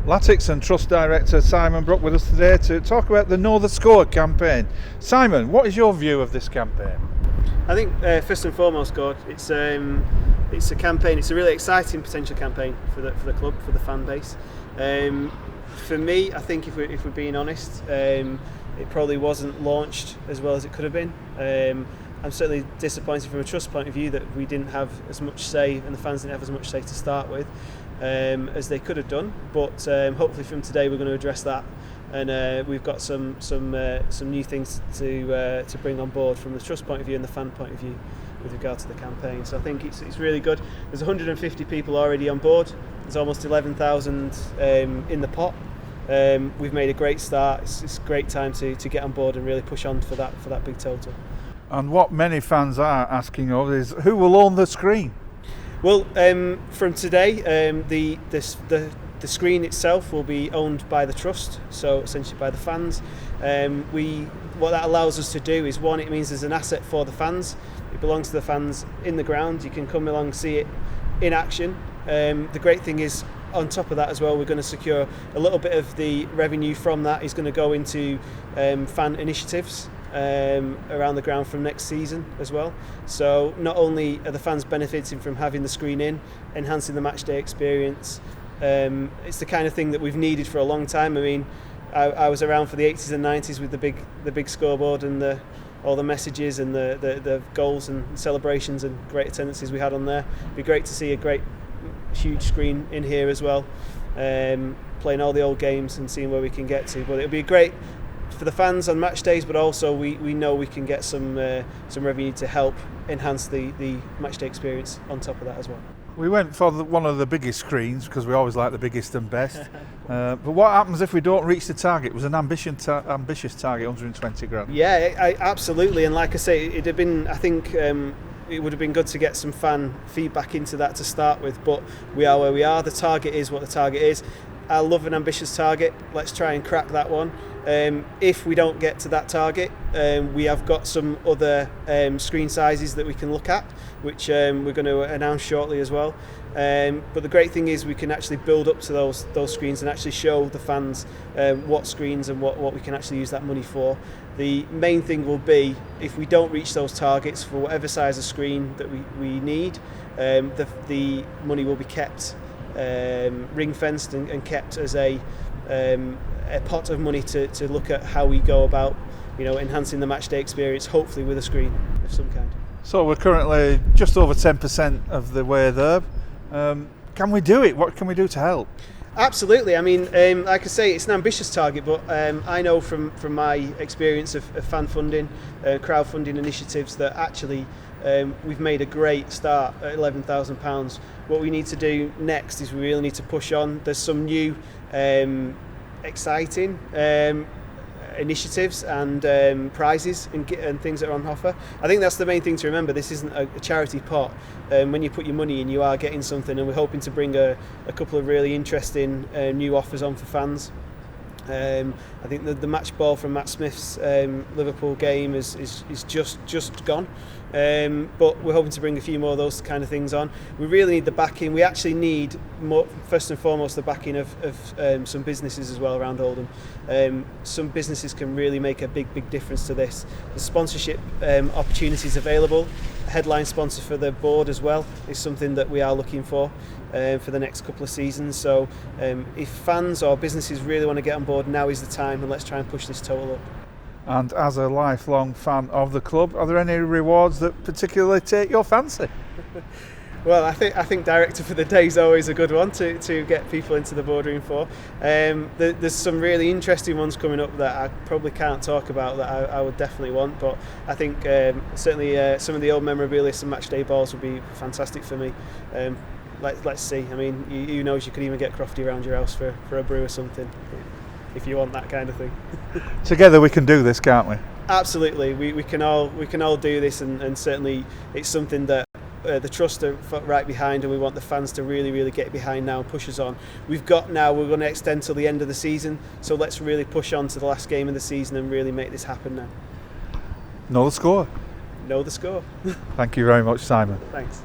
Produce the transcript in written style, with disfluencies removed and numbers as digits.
Latics and Trust Director Simon Brooke with us today to talk about the Know the Score campaign. Simon, what is your view of this campaign? I think first and foremost, God, it's a campaign. It's a really exciting potential campaign for the club, for the fan base. For me, I think if we're being honest, it probably wasn't launched as well as it could have been. I'm certainly disappointed from a Trust point of view that we didn't have as much say, and the fans didn't have as much say to start with as they could have done. But hopefully from today we're going to address that, and we've got some new things to bring on board from the Trust point of view and the fan point of view with regard to the campaign. So I think it's really good. There's 150 people already on board. There's almost 11,000 in the pot. We've made a great start. It's a great time to get on board and really push on for that big total. And what many fans are asking of is who will own the screen? Well, from today, the screen itself will be owned by the Trust, so essentially by the fans. What that allows us to do is, one, it means there's an asset for the fans. It belongs to the fans in the ground. You can come along and see it in action. The great thing is, on top of that as well, we're going to secure a little bit of the revenue from that is going to go into fan initiatives around the ground from next season as well. So not only are the fans benefiting from having the screen in, enhancing the match day experience, it's the kind of thing that we've needed for a long time. I mean, I was around for the 80s and 90s with the big scoreboard and all the messages and the goals and celebrations and great attendances we had on there. It'd be great to see a great huge screen in here as well, playing all the old games and seeing where we can get to. But it'll be great for the fans on match days, but also we know we can get some revenue to help enhance the match day experience on top of that as well. We went for one of the biggest screens because we always like the biggest and best. But what happens if we don't reach the target? It was an ambitious target, 120 grand. Yeah, absolutely. And like I say, it'd have been, I think, it would have been good to get some fan feedback into that to start with. But we are where we are. The target is what the target is. I love an ambitious target. Let's try and crack that one. If we don't get to that target, we have got some other screen sizes that we can look at, which we're going to announce shortly as well. But the great thing is we can actually build up to those screens and actually show the fans what screens and what we can actually use that money for. The main thing will be, if we don't reach those targets for whatever size of screen that we need, the money will be kept ring-fenced and kept as a pot of money to look at how we go about, enhancing the match day experience, hopefully with a screen of some kind. So we're currently just over 10% of the way there. Can we do it? What can we do to help? Absolutely. I mean, like I say, it's an ambitious target, but I know from my experience of fan funding, crowdfunding initiatives, that actually we've made a great start at £11,000. What we need to do next is we really need to push on. There's some new exciting initiatives and prizes and things that are on offer. I think that's the main thing to remember. This isn't a charity pot. When you put your money in, you are getting something, and we're hoping to bring a couple of really interesting new offers on for fans. I think the match ball from Matt Smith's Liverpool game is just gone, but we're hoping to bring a few more of those kind of things on. We really need the backing. We actually need more, first and foremost, the backing of some businesses as well around Oldham. Some businesses can really make a big difference to this. The sponsorship opportunities available. A headline sponsor for the board as well is something that we are looking for the next couple of seasons. So if fans or businesses really want to get on board, now is the time, and let's try and push this total up. And as a lifelong fan of the club, are there any rewards that particularly take your fancy? Well, I think director for the day is always a good one to get people into the boardroom for. There's some really interesting ones coming up that I probably can't talk about that I would definitely want, but I think certainly some of the old memorabilia, some match day balls would be fantastic for me. Let's see. I mean, who knows, you could even get Crofty around your house for a brew or something, if you want that kind of thing. Together we can do this, can't we? Absolutely, we can all do this, and certainly it's something that the Trust are right behind, and we want the fans to really get behind now and push us on. We're going to extend till the end of the season, so let's really push on to the last game of the season and really make this happen now. Know the score. Know the score. Thank you very much, Simon. Thanks.